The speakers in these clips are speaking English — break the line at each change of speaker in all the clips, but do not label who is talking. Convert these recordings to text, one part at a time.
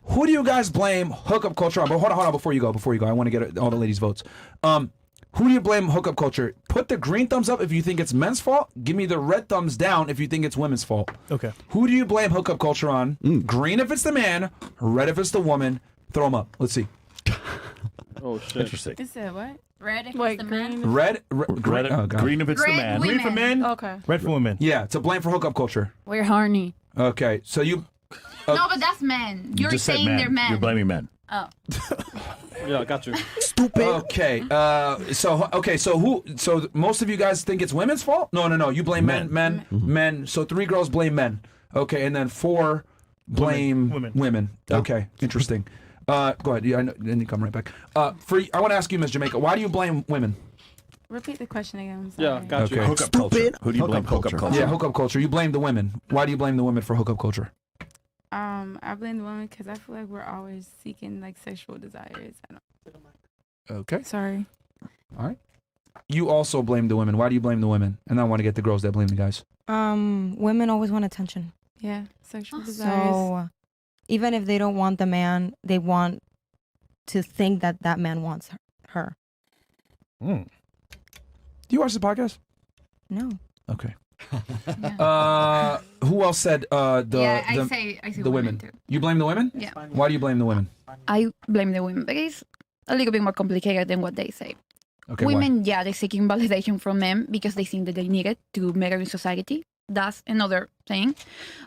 Who do you guys blame hookup culture on? But hold on, before you go, I want to get all the ladies' votes. Who do you blame hookup culture? Put the green thumbs up if you think it's men's fault. Give me the red thumbs down if you think it's women's fault.
Okay.
Who do you blame hookup culture on? Green if it's the man, red if it's the woman. Throw them up. Let's see.
Oh shit.
Interesting.
Is it what? Red if
Wait,
it's the man?
Green. Oh, God.
Green if it's the
Red
man.
women.
Green for men.
Okay.
Red for women.
Yeah, to blame for hookup culture.
We're horny.
Okay, so you.
No, but that's men.
You
You're
just said
saying
men.
they're men.
You're blaming men.
Oh.
Yeah, I got you.
Okay. So most of you guys think it's women's fault? No. You blame men. So 3 girls blame men. Okay, and then 4 blame women. Okay, interesting. Go ahead. Yeah, then you come right back. I want to ask you, Ms. Jamaica, why do you blame women?
Repeat the question again. I'm sorry.
Yeah, got you.
Okay.
Hookup culture. Who do you blame hookup culture?
Yeah, hookup culture. You blame the women. Why do you blame the women for hookup culture?
I blame the women because I feel like we're always seeking like sexual desires.
Okay.
Sorry.
All right. You also blame the women. Why do you blame the women? And I want to get the girls that blame the guys.
Women always want attention.
Yeah, sexual desires.
So even if they don't want the man, they want to think that that man wants her.
Do you watch the podcast?
No.
Okay.
Yeah.
Who else said
I say
the women?
too.
You blame the women?
Yeah.
Why do you blame the women?
I blame the women because it's a little bit more complicated than what they say.
Okay.
Women,
why?
yeah, they're seeking validation from men because they think that they need it to matter in society. That's another thing.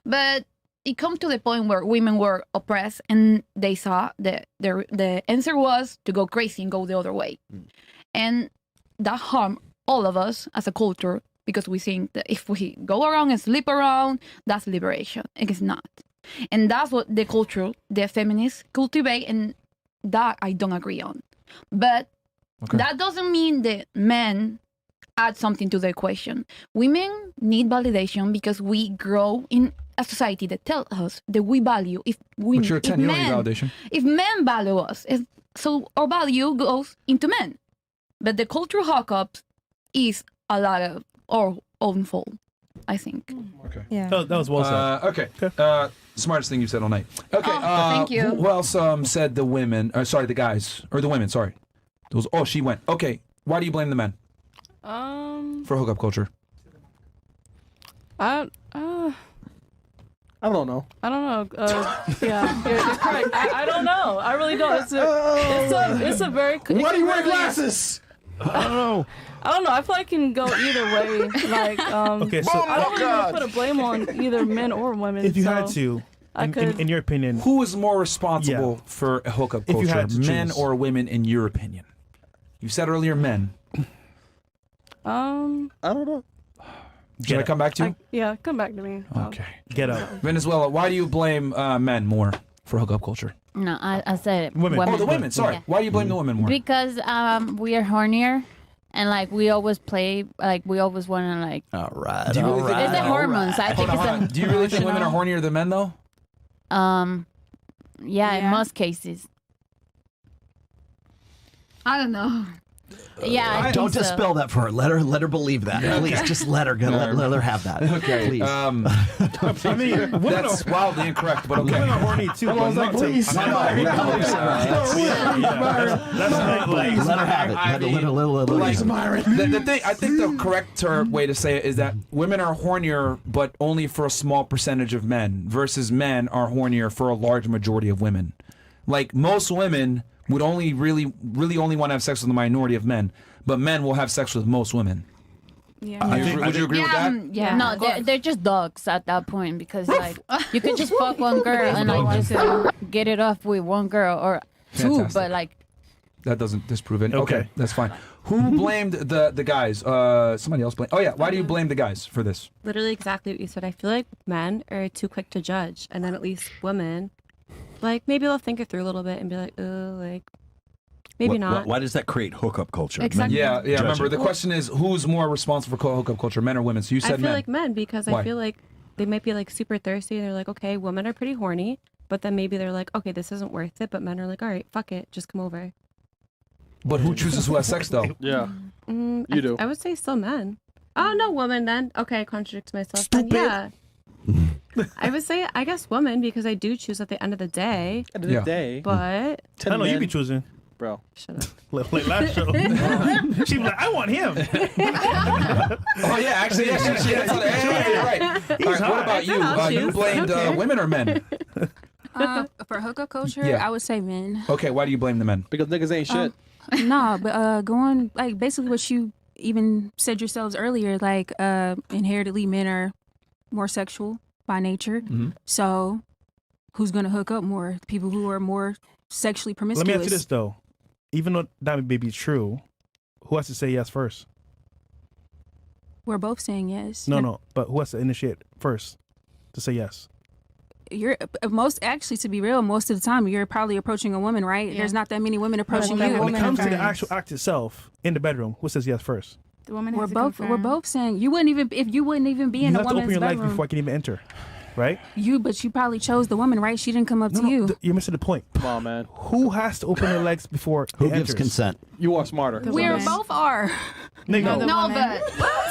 But it comes to the point where women were oppressed and they saw that the answer was to go crazy and go the other way. And that harmed all of us as a culture because we think that if we go around and sleep around, that's liberation. It is not. And that's what the culture, the feminists cultivate, and that I don't agree on. But that doesn't mean that men add something to the equation. Women need validation because we grow in a society that tells us that we value if women.
But you're 10, you don't need validation.
If men value us, so our value goes into men. But the cultural hookups is a lot of our own fault, I think.
Okay.
Yeah.
That was well said.
Okay. Smartest thing you've said all night. Okay.
Thank you.
Who else said the women? Sorry, the guys or the women? Sorry. She went. Okay. Why do you blame the men for hookup culture?
I
don't know.
Yeah, you're correct. I don't know. I really don't. It's a very.
Why do you wear glasses?
I don't know.
I don't know. I feel like it can go either way. Like,
Okay, so
I don't really want to put a blame on either men or women.
if you
so
had to, in your opinion,
Who is more responsible for hookup
If you
culture,
had to
men
choose.
or women? In your opinion, you said earlier men.
I
don't know.
Should I come back to you?
yeah, come back to me.
Okay.
get up.
Venezuela, why do you blame men more for hookup culture?
No, I said it.
Women.
Oh, the women. Sorry.
Yeah.
Why do you blame the women more?
Because we are hornier, and like we always play, like we always want to like.
All right.
Do you really think
It's the hormones. I think
Hold on.
it's
Do you really think women are hornier than men, though?
Yeah, in most cases.
I don't know.
Yeah, I
Don't
think so.
dispel that for her. Let her believe that. Please, just let her go. Let her have that.
Okay.
Please.
I mean, women
That's wildly incorrect, but
women
okay.
are horny too. But not to-
Please.
That's not like.
Let her have it.
The thing, I think the correct way to say it is that women are hornier, but only for a small percentage of men, versus men are hornier for a large majority of women. Like most women would only really only want to have sex with the minority of men, but men will have sex with most women.
Yeah.
Would you agree with that?
Yeah.
No, they're just dogs at that point because like you could just fuck one girl and like just get it off with one girl or two,
Fantastic.
but like
That doesn't disprove it.
Okay.
Okay, that's fine. Who blamed the guys? Somebody else blamed. Oh yeah, why do you blame the guys for this?
Literally exactly what you said. I feel like men are too quick to judge, and then at least women, like maybe they'll think it through a little bit and be like, oh, like maybe not.
Why does that create hookup culture?
Exactly.
Yeah.
Judging.
Remember, the question is who's more responsible for hookup culture, men or women? So you
I
said
feel
men.
like men because
Why?
I feel like they might be like super thirsty. And they're like, okay, women are pretty horny, but then maybe they're like, okay, this isn't worth it. But men are like, all right, fuck it, just come over.
But who chooses who has sex though?
Yeah.
You
do.
I would say still men. Oh no, woman then. Okay, I contradict myself. Then, yeah. I would say, I guess, woman, because I do choose at the end of the day.
At the end of the day,
But
10
I know you
men,
be choosing.
bro.
shut up.
Like last show. She was like, I want him.
Oh yeah, actually, yeah, that's how you're right. All right, what
hot.
about you?
I'll
You
choose.
blamed women or men?
For hookup culture,
Yeah.
I would say men.
Okay, why do you blame the men?
Because niggas ain't shit.
Nah, but going like basically what you even said yourselves earlier, like inherently men are more sexual by nature.
Mm-hmm.
So who's gonna hook up more? People who are more sexually
Let
promiscuous.
me ask you this though. Even though that may be true, who has to say yes first?
We're both saying yes.
No. But who has to initiate first to say yes?
You're most actually, to be real, most of the time you're probably approaching a woman, right?
Yeah.
There's not that many women approaching
that
you.
When it
woman
comes to the
friends.
actual act itself in the bedroom, who says yes first?
The woman
We're
has to
both
confirm.
saying you wouldn't even if you wouldn't even be
You
in a
have to open
woman's
your legs
bedroom.
before I can even enter, right?
But you probably chose the woman, right? She didn't come up to you.
You're missing the point.
Come on, man.
Who has to open their legs before
Who
they
gives
enters?
consent?
You are smarter.
The
We
woman.
both are.
Nigga,
No, but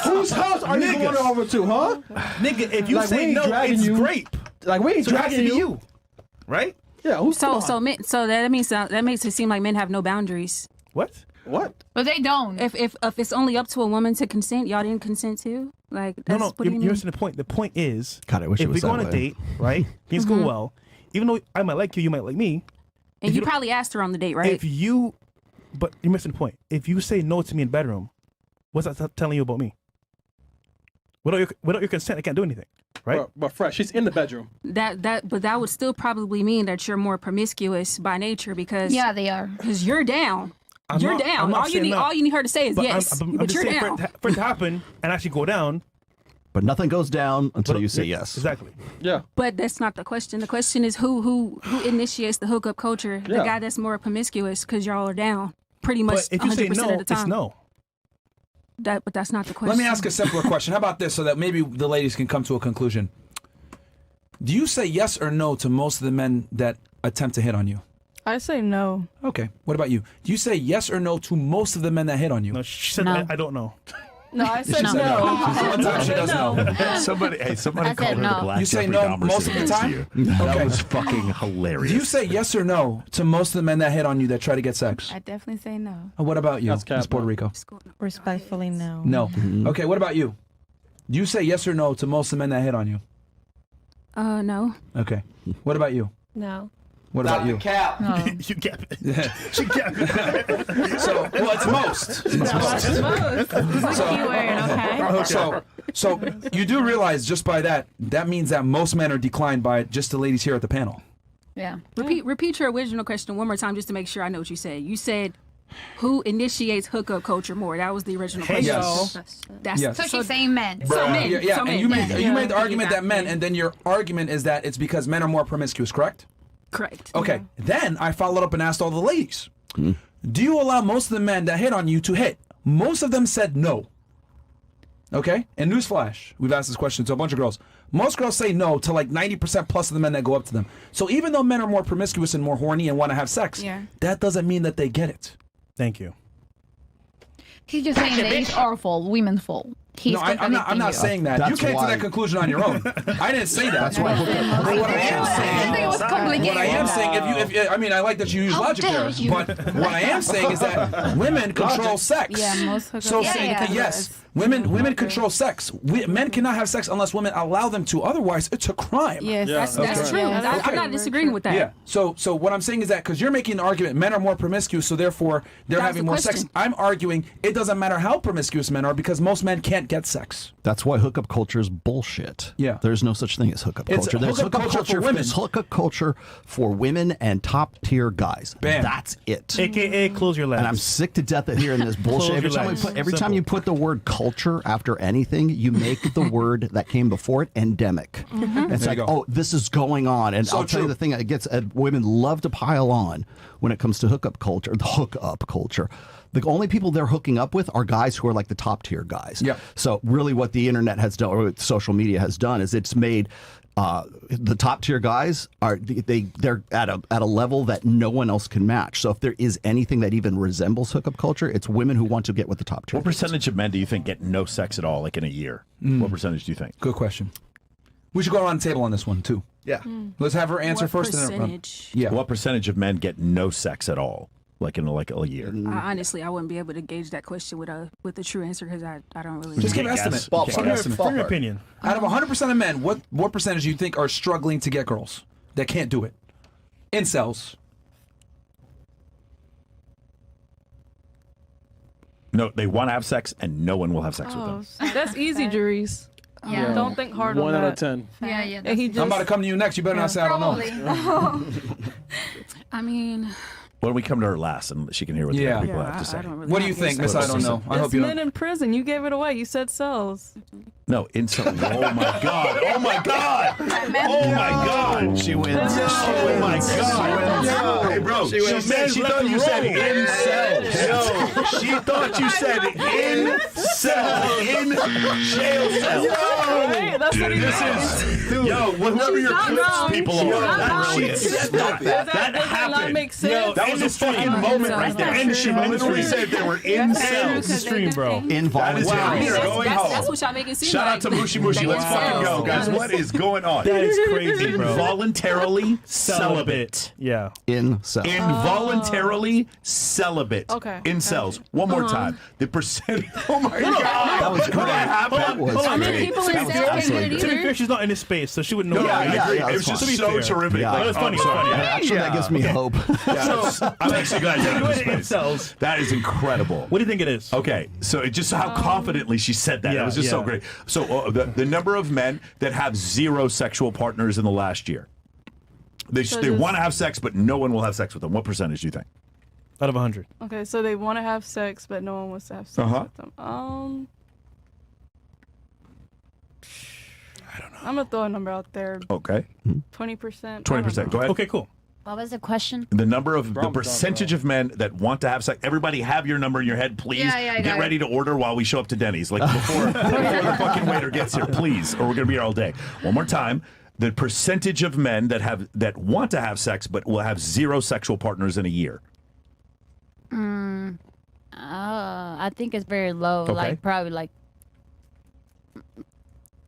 Whose house are you going over to, huh?
nigga, if you
Like, we
say
ain't
no,
dragging
it's
you.
grape.
Like, we ain't
So it has to
dragging
be
you.
you, right?
Yeah, who's
So that makes it seem like men have no boundaries.
What?
What?
but they don't.
If it's only up to a woman to consent, y'all didn't consent to. Like that's
No,
what do you
you're
mean?
missing the point. The point is,
God, I wish
if
it was
we go
that
on a
way.
date, right? Things go well. Even though I might like you, you might like me.
And
if
you
you don't-
probably asked her on the date, right?
But you're missing the point. If you say no to me in bedroom, what's that telling you about me? Without your consent, I can't do anything, right?
But Fresh, she's in the bedroom.
But that would still probably mean that you're more promiscuous by nature because
Yeah, they are.
because you're down.
I'm
You're
not-
down.
I'm not
all you
saying
need
that.
all you need her to say is
But
yes.
I'm
but
just
you're
saying
down.
for it to happen and actually go down.
But nothing goes down until
but-
you say yes.
Exactly.
Yeah.
But that's not the question. The question is who initiates the hookup culture? The
Yeah.
guy that's more promiscuous because y'all are down pretty much
But if you say
100%
no,
of the time.
it's no.
But that's not the question.
Let me ask a simpler question. How about this, so that maybe the ladies can come to a conclusion? Do you say yes or no to most of the men that attempt to hit on you?
I say no.
Okay. What about you? Do you say yes or no to most of the men that hit on you?
No, she said
No.
I don't know.
No, I said
She
no.
said no. One time she does know.
Somebody
I
called
said
her
no.
the Black
You say
Jeffrey
no
Dahmer
most of the
sitting next to
time?
you. That
Okay.
was fucking hilarious.
Do you say yes or no to most of the men that hit on you that try to get sex?
I definitely say no.
And what about you,
That's cap,
Miss Puerto
man.
Rico?
Respectfully, no.
No. Okay, what about you? Do you say yes or no to most of the men that hit on you?
No.
Okay. What about you?
No.
What about you?
You get it. She get it.
So, well, it's most. It's most. So you do realize just by that means that most men are declined by just the ladies here at the panel.
Yeah.
Repeat your original question one more time just to make sure I know what you said. You said who initiates hookup culture more? That was the original
Hey,
question.
Yes.
That's
Yes.
So she's saying men.
So men.
Yeah,
So
and
men.
you made
Yeah.
the argument that men,
Exactly.
and then your argument is that it's because men are more promiscuous, correct?
Correct.
Okay. Then I followed up and asked all the ladies, do you allow most of the men that hit on you to hit? Most of them said no. Okay? And newsflash, we've asked this question to a bunch of girls. Most girls say no to like 90% plus of the men that go up to them. So even though men are more promiscuous and more horny and want to have sex,
Yeah.
that doesn't mean that they get it.
Thank you.
He's just saying that it's our fault, women's fault. He's
No, I'm not
contradicting you.
saying that.
That's
You came
why-
to that conclusion on your own. I didn't say that.
That's why hookup.
But what I am
I
saying,
think it was complicated.
what I am saying, if I mean, I like that you use
How
logic
dare
there,
you.
but what I am saying is that women control sex.
Yeah, most hookup
So
culture
yeah.
yes,
is-
women control sex. Men cannot have sex unless women allow them to. Otherwise, it's a crime.
Yes,
Yeah.
That's
Okay.
true.
Yeah, that's
I'm not
true.
disagreeing with that.
Yeah. So what I'm saying is that because you're making an argument, men are more promiscuous, so therefore they're
That's
having
the
more sex.
question.
I'm arguing it doesn't matter how promiscuous men are because most men can't get sex.
That's why hookup culture is bullshit.
Yeah.
There's no such thing as hookup
It's
culture. There's
hookup culture for women.
There's hookup culture for women and top tier guys.
Bam.
That's it.
AKA close your legs.
And I'm sick to death of hearing this bullshit. Every time,
Relax.
every time
Simple.
you put the word culture after anything, you make the word that came before it endemic. It's
There
like,
you go.
oh, this is going on. And
So
I'll tell you
true.
the thing that gets women love to pile on when it comes to hookup culture, the hookup culture. The only people they're hooking up with are guys who are like the top tier guys.
Yeah.
So really what the internet has done, or what social media has done, is it's made the top tier guys they're at a level that no one else can match. So if there is anything that even resembles hookup culture, it's women who want to get with the top tier.
What percentage of men do you think get no sex at all, like in a year? What percentage do you think?
Good question. We should go around the table on this one too.
Yeah.
Let's have her answer
What
first.
percentage?
Yeah.
What percentage of men get no sex at all? Like in like a year?
Honestly, I wouldn't be able to gauge that question with a true answer because I don't really.
Just
know.
give an estimate.
Ballpark.
Give an estimate.
From your opinion.
Out of 100% of men, what percentage do you think are struggling to get girls that can't do it? Incels.
No, they want to have sex and no one will have sex with them.
That's easy, Jerice.
Yeah.
Don't think hard on
1 out of
that.
10.
Yeah, yeah.
And he
I'm
just,
about to come to you next. You better not say I don't know.
Probably.
I mean,
Why don't we come to her last and she can hear what the
Yeah.
other people
yeah,
have to say?
I don't really
What do
have
you think,
any
Miss? I
sense.
don't know. I
it's
hope you
men
don't.
in prison. You gave it away. You said cells.
No, insult. Oh my God. Oh my God. Oh my God.
She wins.
Oh my God. Hey, bro. She thought you said incel. Yo, she thought you said incel. In jail cell.
Right? That's what he did.
Yo, whoever your
not
clips
wrong.
people
She's
are,
not
that
wrong.
shit
Does
stopped that. That
does that not
happened.
make sense?
That was a fucking moment right there.
And
she literally said they were incels.
This is stream, bro.
Involuntary.
Wow.
I mean,
We're going
that's
home.
what y'all make it seem
Shout
like.
out to Mushy Mushy. Let's fucking go, guys. What is going on?
That is crazy, bro.
Involuntarily celibate.
Yeah.
Incel.
Involuntarily celibate.
Okay.
Incels. One more time. The percent. Oh my God.
That was great. That was
How many
great.
people in
That was
jail can
absolutely
get it
To be
either?
fair, she's not in this space, so she wouldn't know.
No, I
yeah,
agree.
yeah,
It was
that's
just
fine.
so terrific.
Yeah.
Like,
That was funny.
I'm sorry.
Actually, that gives me hope.
So, I'm actually glad you're in this
Go ahead,
space.
incels.
That is incredible.
What do you think it is?
Okay, so it just how confidently she said that. It
Yeah,
was just so
yeah.
great. So the number of men that have 0 sexual partners in the last year. They
So
they
just-
want to have sex, but no one will have sex with them. What percentage do you think?
Out of 100.
Okay, so they want to have sex, but no one wants to have sex
Uh-huh.
with them. I don't know. I'm gonna throw a number out there.
Okay,
20%.
20%. Go ahead.
Okay, cool.
What was the question?
The number of the percentage of men that want to have sex. Everybody have your number in your head, please.
Yeah, yeah, I
Get
got
ready to order while we show up to Denny's, like before the fucking waiter gets here, please, or we're gonna be here all day. One more time. The percentage of men that want to have sex but will have 0 sexual partners in a year.
I think it's very low.
Okay.
Like probably like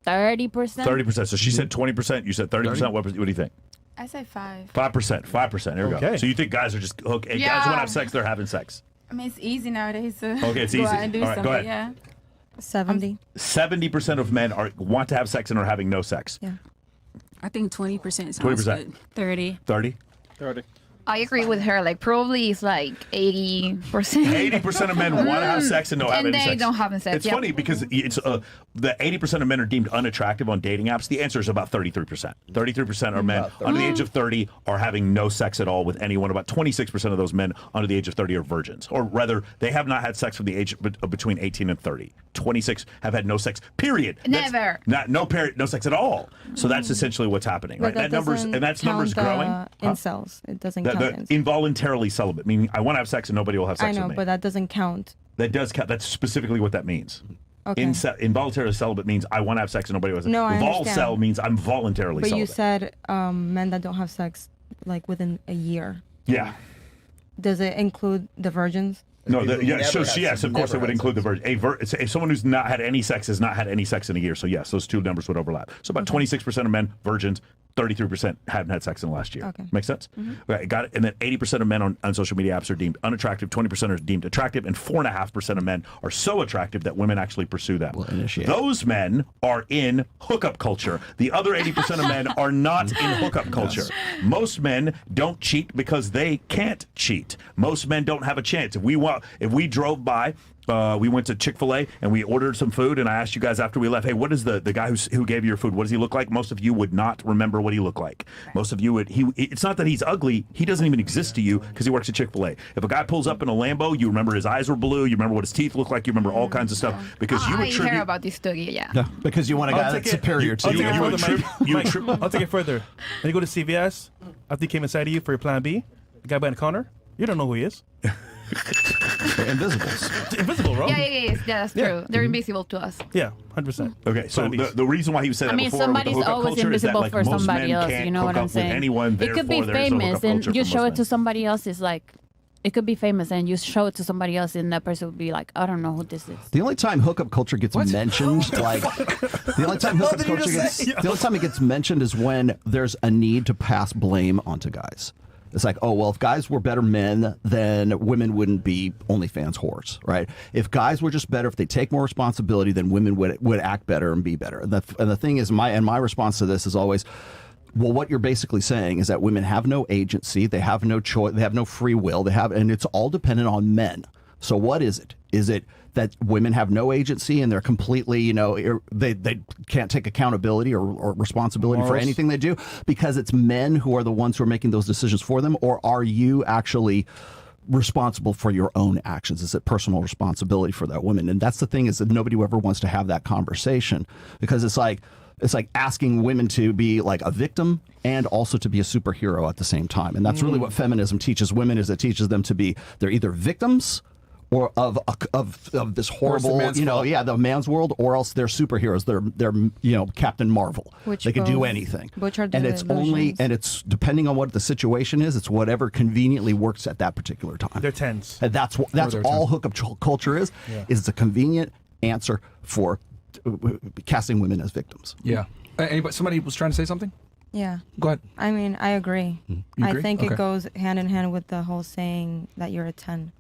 30%.
30%. So she said 20%. You said 30%. What do you think?
I say 5.
5%. 5%. Here we go.
Okay.
So you think guys are just okay? Guys want to have sex. They're having sex.
I mean, it's easy nowadays to
Okay, it's easy.
go out and do
All right, go
something.
ahead.
Yeah.
70.
70% of men want to have sex and are having no sex.
Yeah.
I think 20% sounds
20%.
good.
30.
30.
30.
I agree with her. Like probably it's like 80%.
80% of men want to have sex and don't have
And
any
they
sex.
don't have sex,
It's
yep.
funny because it's the 80% of men are deemed unattractive on dating apps. The answer is about 33%. 33% are men under the age of 30 are having no sex at all with anyone. About 26% of those men under the age of 30 are virgins, or rather, they have not had sex from the age between 18 and 30. 26 have had no sex. Period.
Never.
No sex at all. So that's essentially what's happening, right?
But that
That's numbers growing.
Incels. It doesn't count.
The involuntarily celibate, meaning I want to have sex and nobody will have sex
I know,
with me.
but that doesn't count.
That does count. That's specifically what that means.
Okay.
Involuntarily celibate means I want to have sex and nobody will have sex.
No, I
Vol
understand.
cel means I'm voluntarily
But
celibate.
you said men that don't have sex like within a year.
Yeah.
Does it include the virgins?
No,
People who
yes,
never
so,
had
yes,
sex,
of course it
never
would
had
include the
sex.
virgin. If someone who's not had any sex has not had any sex in a year, so yes, those two numbers would overlap. So about 26% of men, virgins, 33% hadn't had sex in the last year.
Okay.
Make sense? Okay, got it. And then 80% of men on social media apps are deemed unattractive, 20% are deemed attractive, and 4.5% of men are so attractive that women actually pursue them.
initiate.
Those men are in hookup culture. The other 80% of men are not in hookup culture. Most men don't cheat because they can't cheat. Most men don't have a chance. If we drove by, we went to Chick-fil-A and we ordered some food, and I asked you guys after we left, hey, what is the guy who gave you your food, what does he look like? Most of you would not remember what he looked like. Most of you would. It's not that he's ugly. He doesn't even exist to you because he works at Chick-fil-A. If a guy pulls up in a Lambo, you remember his eyes were blue. You remember what his teeth looked like. You remember all kinds of stuff because you
I
attribute.
hear about this story, yeah.
No, because you want a guy that's superior to
I'll take
you.
it
You
further,
attribute-
Mike. I'll take it further. When you go to CVS, after he came inside of you for your plan B, the guy behind the counter, you don't know who he is.
They're invisibles.
It's invisible, bro.
Yeah, that's true. They're invisible to us.
Yeah, 100%.
Okay, so the reason why he said
I
that
mean,
before with the
somebody's
hookup
always
culture is that
invisible
like
for
most
somebody
men
else.
can't
You know
hook
what I'm
up
saying?
with anyone.
It could be
Therefore, there is no
famous,
hookup
and
culture
you
for
show
most
it to
men.
somebody else. It's like it could be famous, and you show it to somebody else, and that person would be like, I don't know who this is.
The only time hookup culture gets mentioned, like the only time hookup culture the only time it gets mentioned is when there's a need to pass blame onto guys. It's like, oh, well, if guys were better men, then women wouldn't be OnlyFans whores, right? If guys were just better, if they take more responsibility, then women would act better and be better. And the thing is, my response to this is always, well, what you're basically saying is that women have no agency, they have no choice, they have no free will, and it's all dependent on men. So what is it? Is it that women have no agency and they're completely, they can't take accountability or responsibility for anything they do because it's men who are the ones who are making those decisions for them? Or are you actually responsible for your own actions? Is it personal responsibility for that woman? And that's the thing, is that nobody ever wants to have that conversation, because it's like asking women to be like a victim and also to be a superhero at the same time. And that's really what feminism teaches women, is it teaches them to be, they're either victims or of this horrible, the man's world, or else they're superheroes. They're Captain Marvel. They can do anything. And it's depending on what the situation is, it's whatever conveniently works at that particular time.
They're tens.
And that's all hookup culture is.
Yeah.
Is it's a convenient answer for casting women as victims.
Yeah. Somebody was trying to say something?
Yeah.
Go ahead.
I mean, I agree.
You
I
agree?
think
Okay.
it goes hand in hand with the whole saying that you're a 10.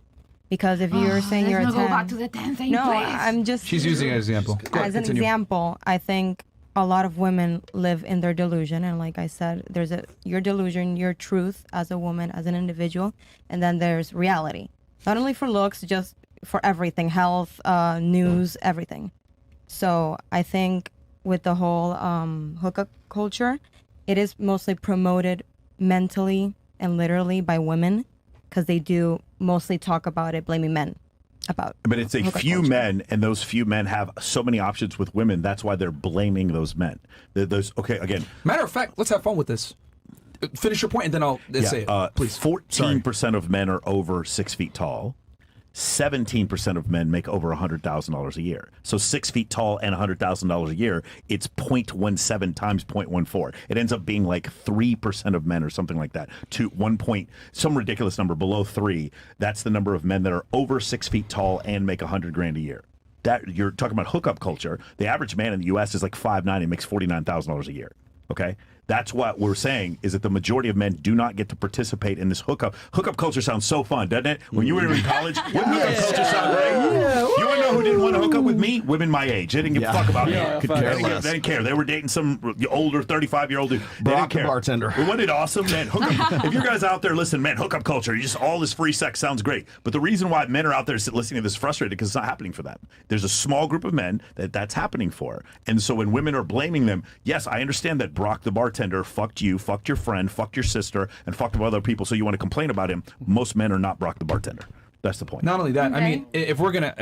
Because if you're saying you're a 10.
Let's not go back to the 10 thing,
No,
please.
I'm just.
She's using it as an example. Go ahead,
As an
continue.
example, I think a lot of women live in their delusion. And like I said, there's your delusion, your truth as a woman, as an individual. And then there's reality. Not only for looks, just for everything, health, news, everything. So I think with the whole hookup culture, it is mostly promoted mentally and literally by women, because they do mostly talk about it, blaming men about.
But it's a
hookup
few
culture.
men, and those few men have so many options with women. That's why they're blaming those men. Okay, again.
Matter of fact, let's have fun with this. Finish your point, and then I'll say it. Please.
14% of men are over 6 feet tall. 17% of men make over $100,000 a year. So 6 feet tall and $100,000 a year, it's 0.17 times 0.14. It ends up being like 3% of men or something like that. To 1 point, some ridiculous number below 3. That's the number of men that are over 6 feet tall and make $100,000 a year. That you're talking about hookup culture. The average man in the U.S. is like 5'9" and makes $49,000 a year. Okay. That's what we're saying, is that the majority of men do not get to participate in this hookup. Hookup culture sounds so fun, doesn't it? When you were in college, wouldn't hookup culture sound great? You want to know who didn't want to hook up with me? Women my age. They didn't give a fuck about me. They didn't care. They were dating some older 35-year-old dude. They didn't care.
The bartender.
Well, wasn't it awesome, man? Hookup. If you guys out there listen, man, hookup culture, just all this free sex sounds great. But the reason why men are out there listening to this frustrated, because it's not happening for them. There's a small group of men that's happening for. And so when women are blaming them, yes, I understand that Brock the bartender fucked you, fucked your friend, fucked your sister, and fucked up other people, so you want to complain about him. Most men are not Brock the bartender. That's the point.
Not only that, I mean, if we're gonna,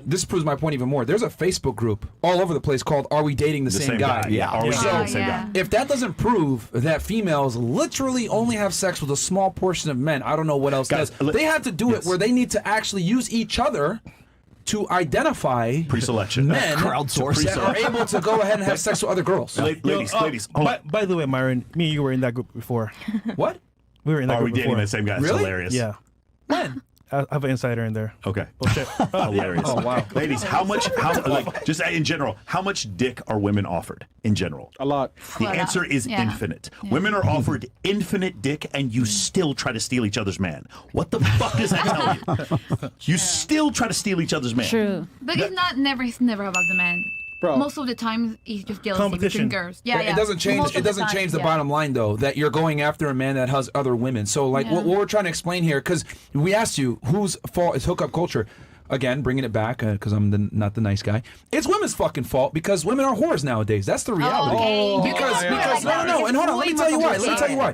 this proves my point even more. There's a Facebook group all over the place called "Are We Dating the Same Guy?"
Yeah, are we dating the same guy?
If that doesn't prove that females literally only have sex with a small portion of men, I don't know what else does. They have to do it where they need to actually use each other to identify
pre-selection
men
crowdsource
that are able to go ahead and have sex with other girls.
Ladies.
By the way, Myron, me and you were in that group before.
What?
We were in that
Are we
group
dating
before.
the same guy? It's
Really?
hilarious.
Yeah.
When?
I have an insider in there.
Okay.
Bullshit.
Hilarious.
Oh, wow.
Ladies, how just in general, how much dick are women offered in general?
A lot.
The answer is infinite. Women are offered infinite dick, and you still try to steal each other's man. What the fuck does that tell you? You still try to steal each other's man.
True.
But it's never about the man.
Bro.
Most of the time, it's just jealousy
Competition.
between girls. Yeah,
It doesn't change.
Most
It
of the
doesn't
time,
change the
yeah.
bottom line, though, that you're going after a man that has other women. So, like, what we're trying to explain here, because we asked you whose fault is hookup culture. Again, bringing it back because I'm not the nice guy. It's women's fucking fault because women are whores nowadays. That's the reality.
Okay.
Because no, and hold on. Let me tell you why. Let me tell you why.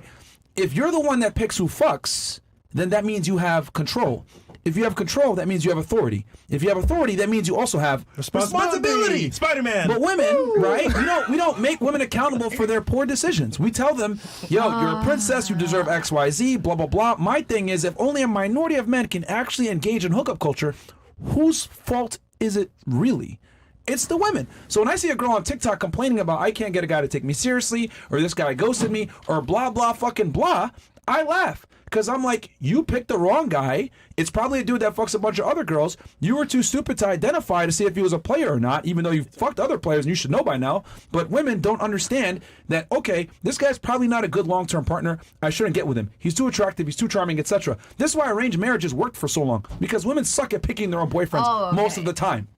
If you're the one that picks who fucks, then that means you have control. If you have control, that means you have authority. If you have authority, that means you also have responsibility.
Spider-Man.
But women, right? We don't make women accountable for their poor decisions. We tell them, yo, you're a princess, you deserve X, Y, Z, blah, blah, blah. My thing is, if only a minority of men can actually engage in hookup culture, whose fault is it really? It's the women. So when I see a girl on TikTok complaining about I can't get a guy to take me seriously, or this guy ghosted me, or blah, blah, fucking blah, I laugh because I'm like, you picked the wrong guy. It's probably a dude that fucks a bunch of other girls. You were too stupid to identify to see if he was a player or not, even though you fucked other players and you should know by now. But women don't understand that, okay, this guy's probably not a good long-term partner. I shouldn't get with him. He's too attractive. He's too charming, etc. This is why arranged marriages worked for so long, because women suck at picking their own boyfriends most of the time.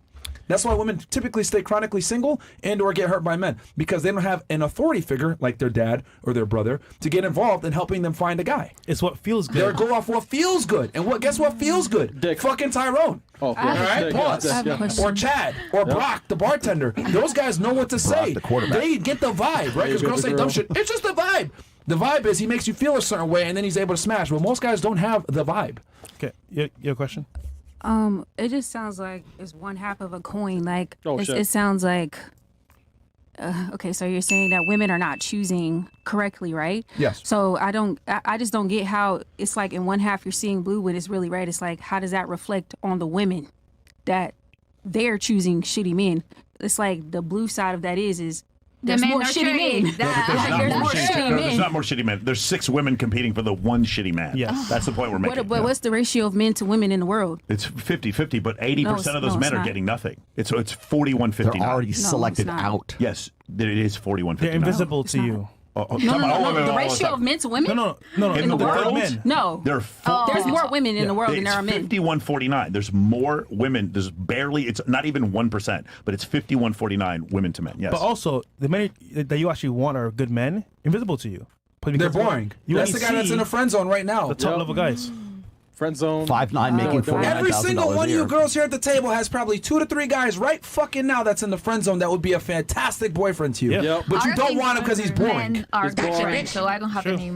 That's why women typically stay chronically single and or get hurt by men, because they don't have an authority figure like their dad or their brother to get involved in helping them find a guy.
It's what feels good.
They'll go off what feels good. And guess what feels good?
Dick.
Fucking Tyrone.
Oh,
All right,
Dick,
pause.
yeah.
Or Chad, or Brock, the bartender. Those guys know what to say.
the quarterback.
They get the vibe, right? Because girls say dumb shit. It's just the vibe. The vibe is he makes you feel a certain way, and then he's able to smash. Well, most guys don't have the vibe.
Okay, your question?
It just sounds like it's one half of a coin. Like
shit.
it sounds like. Okay, so you're saying that women are not choosing correctly, right?
Yes.
So I just don't get how it's like in one half you're seeing blue when it's really red. It's like, how does that reflect on the women that they're choosing shitty men? It's like the blue side of that is there's
men
more
are
shitty
shitty.
men.
There's not more
shitty
shitty. There's
men.
not more shitty men. There's 6 women competing for the one shitty man.
Yes.
That's the point we're making.
What's the ratio of men to women in the world?
It's 50-50, but 80% of those
no,
men
it's
are
not.
getting nothing. It's 41-59.
They're already selected
not.
out.
Yes, it is 41-59.
They're invisible to you.
No. The ratio of men to women?
No.
In the world?
Men.
No.
There are
There's more women in the world than there are men.
51-49. There's more women. There's barely, it's not even 1%, but it's 51-49 women to men. Yes.
But also, the men that you actually want are good men, invisible to you. But
They're
because
boring.
You
That's the
only
guy that's
see
in the friend zone right now.
the top level guys.
Friend zone.
5'9", making $49,000
Every single one of
a year.
you girls here at the table has probably 2 to 3 guys right fucking now that's in the friend zone that would be a fantastic boyfriend to you.
Yeah.
Yep.
But you
I
don't
think
want him because he's boring.
Men are
He's boring.
different, so I don't have
True.
any.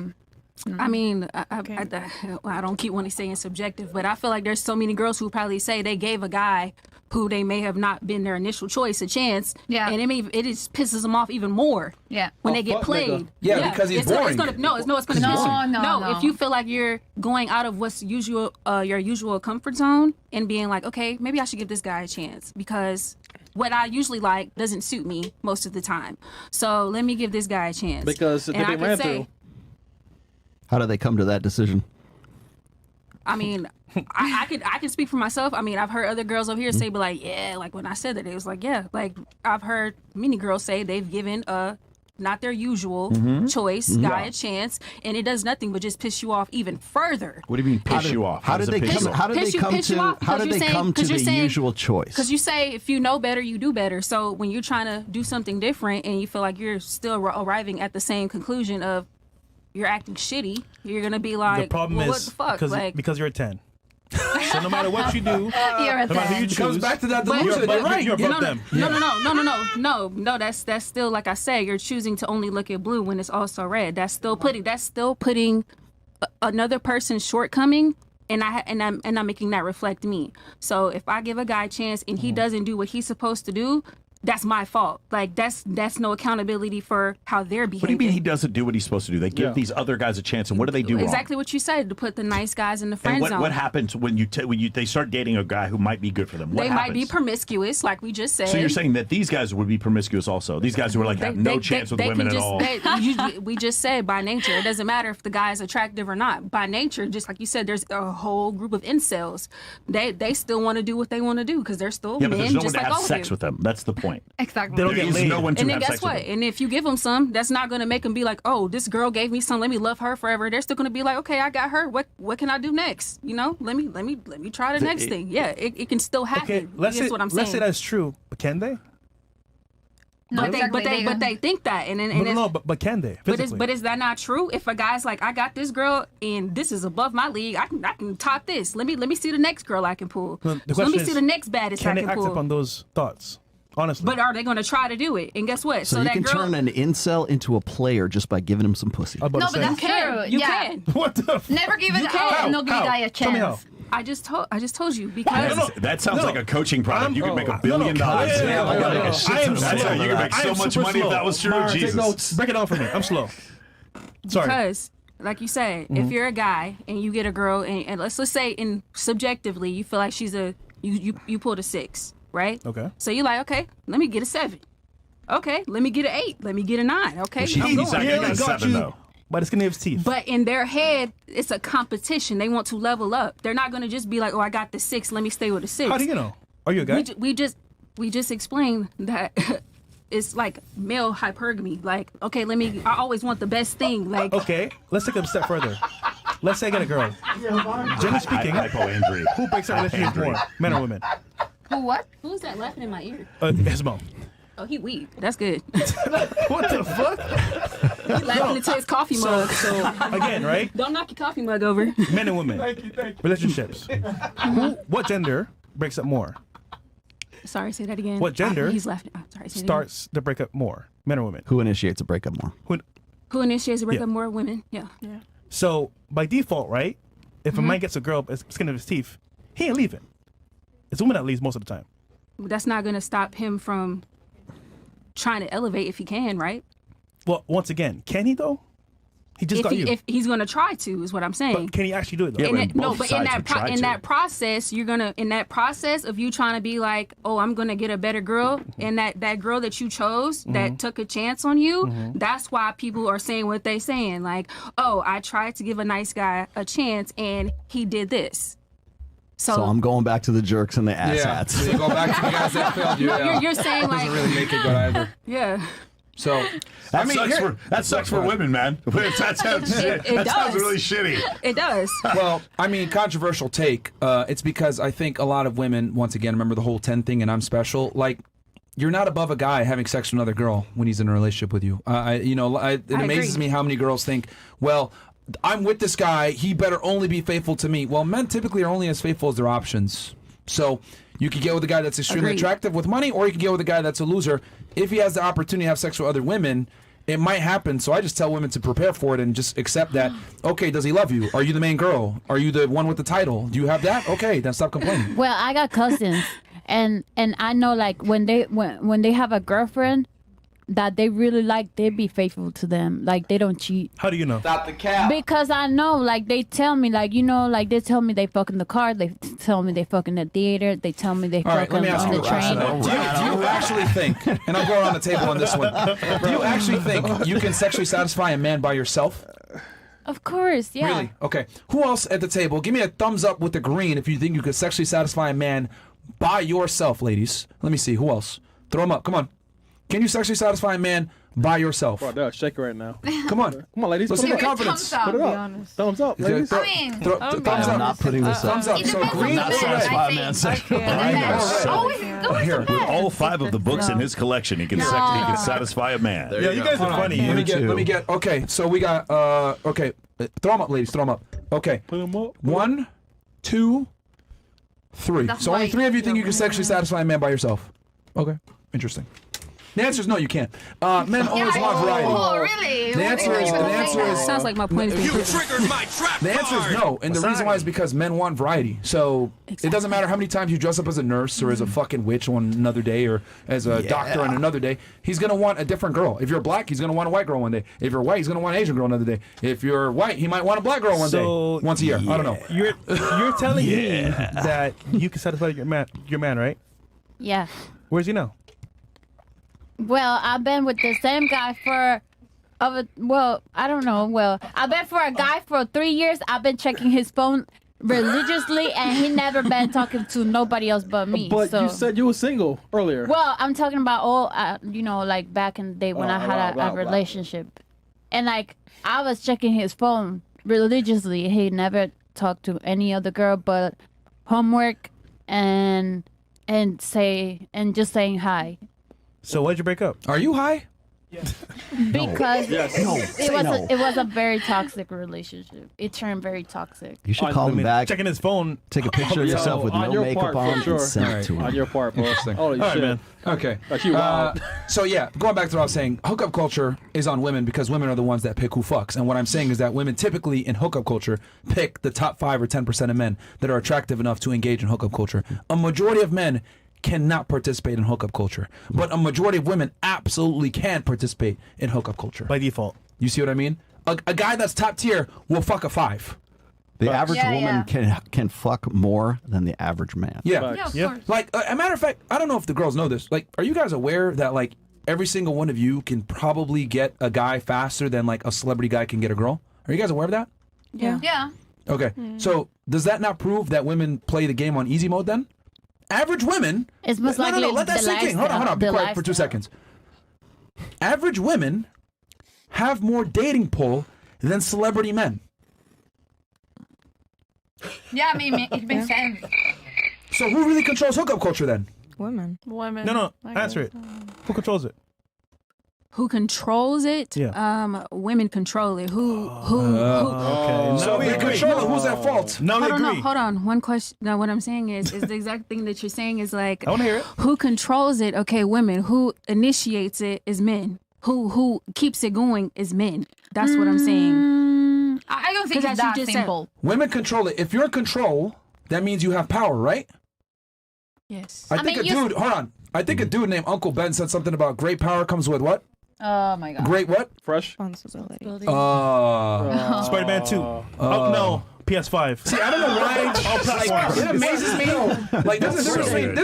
I mean, I don't keep wanting to say it's subjective, but I feel like there's so many girls who probably say they gave a guy who they may have not been their initial choice a chance,
Yeah.
and it just pisses them off even more.
Yeah.
When
Oh,
they get
fuck
played.
nigga.
Yeah, because he's boring.
It's gonna
No,
If you feel like you're going out of what's usual, your usual comfort zone, and being like, okay, maybe I should give this guy a chance because what I usually like doesn't suit me most of the time. So let me give this guy a chance.
Because
And
they
I
been
can
ran
say,
through.
How do they come to that decision?
I mean, I can speak for myself. I mean, I've heard other girls over here say, but like, yeah, like when I said that, it was like, yeah, like I've heard many girls say they've given not their usual choice guy a chance, and it does nothing but just piss you off even further.
What do you mean piss you off?
How did they
piss
come?
you off?
How did they
Piss you-
come
piss you
to?
off
How
because
did
you're
they
saying-
come to
because
the
you're saying-
usual choice?
Because you say if you know better, you do better. So when you're trying to do something different and you feel like you're still arriving at the same conclusion of you're acting shitty, you're gonna be like,
The problem
well,
is
what the fuck?
because you're a 10. So no matter what you do,
You're a
no matter who you
fan.
choose,
It comes back to that
But-
delusion.
you're
You're
above,
right.
you're above them.
No. That's still like I said. You're choosing to only look at blue when it's also red. That's still putting another person's shortcoming, and I'm making that reflect me. So if I give a guy a chance and he doesn't do what he's supposed to do, that's my fault. Like that's no accountability for how they're
What do you
behaving.
mean he doesn't do what he's supposed to do? They give
Yeah.
these other guys a chance, and what do they do
Exactly
wrong?
what you said, to put the nice guys in the friend
And
zone.
what happens when they start dating a guy who might be good for them? What
They
happens?
might be promiscuous, like we just said.
So you're saying that these guys would be promiscuous also? These guys who are like have no chance with women at all?
We just said by nature, it doesn't matter if the guy is attractive or not. By nature, just like you said, there's a whole group of incels. They still want to do what they want to do because they're still
Yeah, but
men,
there's no one
just
to
like
have
all
sex
of
with them. That's the point.
Exactly.
They don't
There
get
is
laid.
no one to
And then
have
guess
sex with
what?
them.
And if you give them some, that's not going to make them be like, oh, this girl gave me some. Let me love her forever. They're still going to be like, okay, I got her. What can I do next? You know, let me try the next thing. Yeah, it can still happen.
Okay, let's say
That's what I'm saying.
let's say that's true, but can they?
No, exactly.
But they think that, and
But can they? Physically?
But is that not true? If a guy's like, I got this girl and this is above my league, I can top this. Let me see the next girl I can pull.
No, the
Let
question
me
is,
see the next baddest
can
I
they
can
act
pull.
upon those thoughts? Honestly,
But are they going to try to do it? And guess what?
So you
that
can
girl,
turn an incel into a player just by giving him some pussy.
I'm about
No,
to
but
say.
that's
can.
true.
You
Yeah.
can.
What the?
Never give it
can.
out and they'll give a guy a
Tell me how.
chance.
I just told you because
That sounds
No.
like a coaching product. You could make $1 billion.
Yeah,
I got like a shit
I am
ton of money.
slow.
You could make
I
so
am
much
super
money if
slow.
that was true.
Mara, take
Jesus.
notes.
Break it down for me. I'm slow. Sorry.
Because, like you said, if you're a guy and you get a girl, and let's say in subjectively you feel like she's you pulled a 6, right?
Okay.
So you're like, okay, let me get a 7. Okay, let me get an 8. Let me get a 9. Okay,
He's
I'm
not
going.
getting a
got
7
you.
though.
By the skin of his teeth.
But in their head, it's a competition. They want to level up. They're not going to just be like, oh, I got the 6. Let me stay with the 6.
How do you know? Are you a guy?
We just explained that it's like male hypergamy. Like, okay, I always want the best thing. Like,
Okay, let's take it a step further. Let's say I get a girl. Generally speaking,
Hypoandry.
who breaks up relationships more, men or women?
Who what?
who's that laughing in my ear?
His mom.
Oh, he weak. That's good.
What the fuck?
He laughing into his coffee mug.
So again, right?
Don't knock your coffee mug over.
Men and women. Relationships. What gender breaks up more?
Sorry, say that again.
What gender
He's laughing. Oh, sorry, say that again.
Starts the breakup more, men or women?
Who initiates a breakup more?
Who initiates a breakup
Yeah.
more? Women. Yeah.
So by default, right? If a man gets a girl by the skin of his teeth, he ain't leaving. It's a woman that leaves most of the time.
That's not going to stop him from trying to elevate if he can, right?
Well, once again, can he though? He just got you.
If he's going to try to, is what I'm saying.
But can he actually do it though?
Yeah,
And
but both sides would try
in
to.
that process, you're gonna in that process of you trying to be like, oh, I'm gonna get a better girl, and that girl that you chose that took a chance on you, that's why people are saying what they saying, like, oh, I tried to give a nice guy a chance and he did this.
So I'm going back to the jerks and the ass
Yeah.
hats.
So you go back to the guys that failed you.
No,
yeah.
you're saying like,
Doesn't really make it good either.
yeah.
So
That sucks for women, man. That sounds
It
that sounds
does.
really shitty.
It does.
Well, I mean, controversial take. It's because I think a lot of women, once again, remember the whole 10 thing and I'm special. Like, you're not above a guy having sex with another girl when he's in a relationship with you. It amazes me how many girls think, well, I'm with this guy, he better only be faithful to me. Well, men typically are only as faithful as their options. So you could get with a guy that's extremely
Agreed.
attractive with money, or you could get with a guy that's a loser. If he has the opportunity to have sex with other women, it might happen. So I just tell women to prepare for it and just accept that. Okay, does he love you? Are you the main girl? Are you the one with the title? Do you have that? Okay, then stop complaining.
Well, I got cousins, and I know like when they have a girlfriend that they really like, they be faithful to them. Like they don't cheat.
How do you know?
Stop the cap.
Because I know, like they tell me, like like they tell me they fuck in the car, they tell me they fuck in the theater, they tell me they
All right,
fuck
let me
on
ask
the
you a question.
train.
Do you actually think, and I'll go around the table on this one, do you actually think you can sexually satisfy a man by yourself?
Of course, yeah.
Really? Okay. Who else at the table? Give me a thumbs up with the green if you think you could sexually satisfy a man by yourself, ladies. Let me see. Who else? Throw them up. Come on. Can you sexually satisfy a man by yourself?
Bro, they'll shake it right now.
Come on.
Come on, ladies.
Let's
Put
see
it
the
up.
confidence.
Put it up. Thumbs up, ladies.
Throw-
I mean,
thumbs
I'm
up.
not putting this up.
Thumbs up.
It
So
depends on
green
the
or
man,
red?
I think.
Brian knows.
Always go with
Here.
the
With
man.
all 5 of the books in his collection, he can satisfy a man.
Yeah, you guys are funny.
Let me get. Okay, so we got. Okay, throw them up, ladies. Throw them up. Okay.
Put them up.
1, 2, 3.
That's
So only
why-
3 of you think you can sexually satisfy a man by yourself. Okay, interesting. The answer is no, you can't. Men always want variety.
Oh, really?
The answer is
Sounds like my point is being proven.
the answer is no, and the reason why is because men want variety. So it doesn't matter how many times you dress up as a nurse or as a fucking witch on another day or as a doctor on another day. He's gonna want a different girl. If you're black, he's gonna want a white girl one day. If you're white, he's gonna want an Asian girl another day. If you're white, he might want a black girl one day, once a year. I don't know.
You're telling me that you can satisfy your man, right?
Yeah.
Where's he now?
Well, I've been with the same guy for I don't know. Well, I've been for a guy for 3 years. I've been checking his phone religiously, and he never been talking to nobody else but me.
But
so.
you said you were single earlier.
Well, I'm talking about like back in the day when I had a relationship, and like I was checking his phone religiously. He never talked to any other girl but homework and just saying hi.
So why'd you break up?
Are you high?
Because
No.
it was a very toxic relationship. It turned very toxic.
You should call him back,
Checking his phone.
take a picture of yourself with
on
no
your
makeup
part,
on,
for sure.
and send it to
On
him.
your part, bro.
Interesting.
Holy
All right,
shit.
man.
Okay.
Like you wild.
So yeah, going back to what I was saying, hookup culture is on women because women are the ones that pick who fucks. And what I'm saying is that women typically in hookup culture pick the top 5 or 10% of men that are attractive enough to engage in hookup culture. A majority of men cannot participate in hookup culture, but a majority of women absolutely can participate in hookup culture.
By default.
You see what I mean? A guy that's top tier will fuck a 5.
The average
Yeah,
woman
yeah.
can fuck more than the average man.
Yeah.
Yeah, of
Yeah.
course.
Like, a matter of fact, I don't know if the girls know this. Like, are you guys aware that, like, every single one of you can probably get a guy faster than like a celebrity guy can get a girl? Are you guys aware of that?
Yeah.
Yeah.
Okay. So does that not prove that women play the game on easy mode then? Average women.
It's most
no,
likely
let that
the
sink in. Hold on. Be
the
quiet for 2
lifestyle.
seconds. Average women have more dating pull than celebrity men.
Yeah, I mean, it makes sense.
So who really controls hookup culture then?
Women.
Women.
No,
I
answer
guess.
it. Who controls it?
Who controls it?
Yeah.
Women control it. Who?
Okay.
So if they control it, who's at fault?
No, they
Hold on,
agree.
hold on. One question. No, what I'm saying is the exact thing that you're saying is like,
I want to hear it.
who controls it? Okay, women. Who initiates it is men. Who keeps it going is men. That's what I'm saying.
I don't think
'Cause
it's
as you
that
just said-
simple.
Women control it. If you're in control, that means you have power, right?
Yes.
I think
mean,
a dude. Hold on. I think a dude named Uncle Ben said something about great power comes with what?
Oh my god.
Great what?
Fresh.
Responsibility.
Spider-Man 2. Oh, no. PS5.
See, I don't know why. Like, it amazes me. Like, there's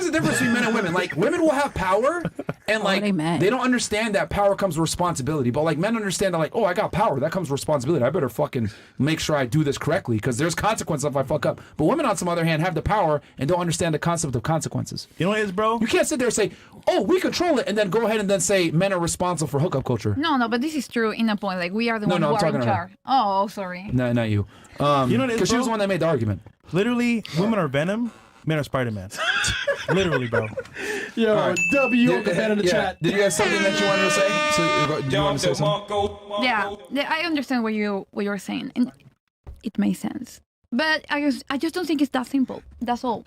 a difference between men and women. Like, women will have power, and like they don't understand that power comes with responsibility. But like, men understand that, like, oh, I got power, that comes with responsibility. I better fucking make sure I do this correctly because there's consequences if I fuck up. But women, on some other hand, have the power and don't understand the concept of consequences.
You know what it is, bro?
You can't sit there and say, oh, we control it, and then go ahead and then say men are responsible for hookup culture.
No, but this is true in a point. Like, we are the
No,
ones
no,
who
I'm
are in
talking to her.
charge. Oh, sorry.
No, not you.
You know what it is,
Because she was
bro?
the one that made the argument.
Literally, women are Venom, men are Spider-Man. Literally, bro.
Yo,
All right.
W, Uncle Ben in the chat.
Did you have something that you wanted to say? So, do you want to say something?
Yeah, I understand what you're saying, and it makes sense. But I just don't think it's that simple. That's all.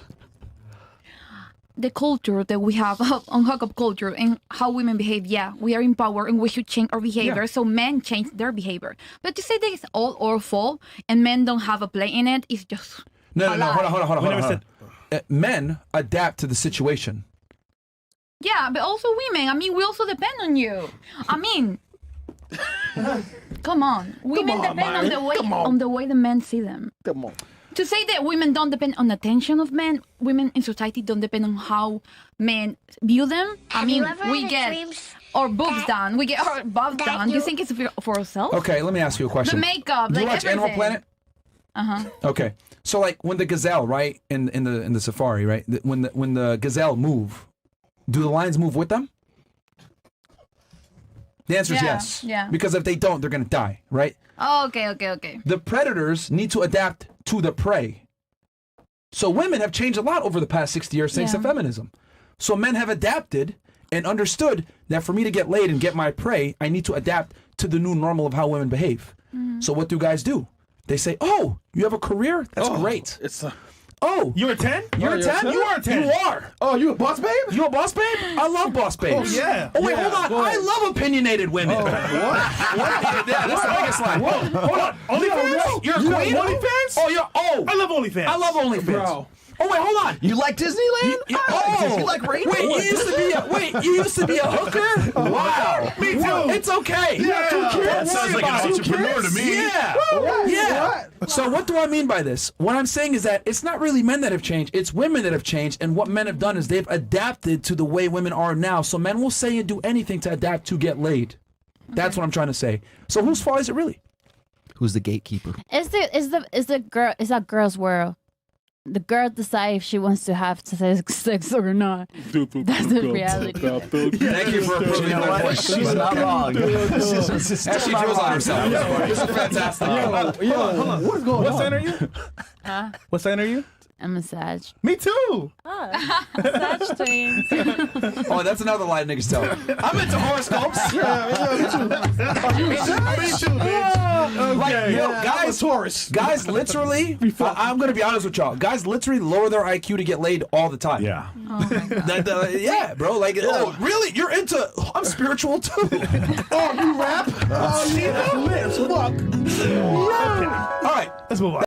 The culture that we have on hookup culture and how women behave, yeah, we are in power and we should change our behavior. So men change their behavior. But to say that it's all our fault and men don't have a play in it is just
No,
a lie.
hold on.
We never said.
Men adapt to the situation.
Yeah, but also women. I mean, we also depend on you. I mean, come on, women
on,
depend on
Mari.
the way
Come on.
the way the men see them.
Come on.
To say that women don't depend on the attention of men, women in society don't depend on how men view them. I mean, we get our boobs done, we get our bobs done. Do you think it's for ourselves?
Okay, let me ask you a
The
question.
makeup,
Do you
like
watch
everything.
Animal Planet? Okay, so like when the gazelle, right, in the safari, right, when the gazelle move, do the lions move with them? The answer is
Yeah,
yes.
yeah.
Because if they don't, they're gonna die, right?
Oh, okay.
The predators need to adapt to the prey. So women have changed a lot over the past 60 years thanks to
Yeah.
feminism. So men have adapted and understood that for me to get laid and get my prey, I need to adapt to the new normal of how women behave. So what do guys do? They say, oh, you have a career? That's great.
It's
Oh,
You're a 10?
you're a
you're a
10?
10?
You are a 10. You are.
oh, you a boss babe?
You a boss babe? I love boss babes.
Oh, yeah.
Oh, wait,
Yeah,
hold on.
go ahead.
I love opinionated women.
What?
Yeah, that's the biggest line. Hold on.
OnlyFans?
You're a
You got
queen?
OnlyFans?
Oh, you're, oh.
I love OnlyFans.
I love OnlyFans.
Bro.
Oh, wait, hold on.
You like Disneyland?
Oh,
You like rainbow?
wait, you used to be a hooker? Wow.
Me too.
It's okay.
Yeah,
Don't
that
sounds
worry
like an
about it.
entrepreneur to me.
Yeah. Yeah. So what do I mean by this? What I'm saying is that it's not really men that have changed. It's women that have changed. And what men have done is they've adapted to the way women are now. So men will say and do anything to adapt to get laid. That's what I'm trying to say. So whose fault is it really?
Who's the gatekeeper?
Is that girl's world? The girl decide if she wants to have sex or not. That's the reality.
Thank you for approaching
You know
my
what?
point.
She's not wrong. She's still
She
not
drills on
wrong.
herself. This is fantastic.
Hold on. What's going
What
on?
sign are you? What sign are you?
I'm a Sag.
Me too.
Oh, that's another lie niggas tell. I'm into horoscopes.
Me too, bitch.
Like, yo,
I'm a
guys,
Taurus.
guys literally, I'm going to be honest with y'all. Guys literally lower their IQ to get laid all the time.
Yeah.
Yeah, bro. Like, oh, really? You're into, I'm spiritual too.
Oh, you rap? Oh, yeah. Lit as fuck.
All right.
Let's move on.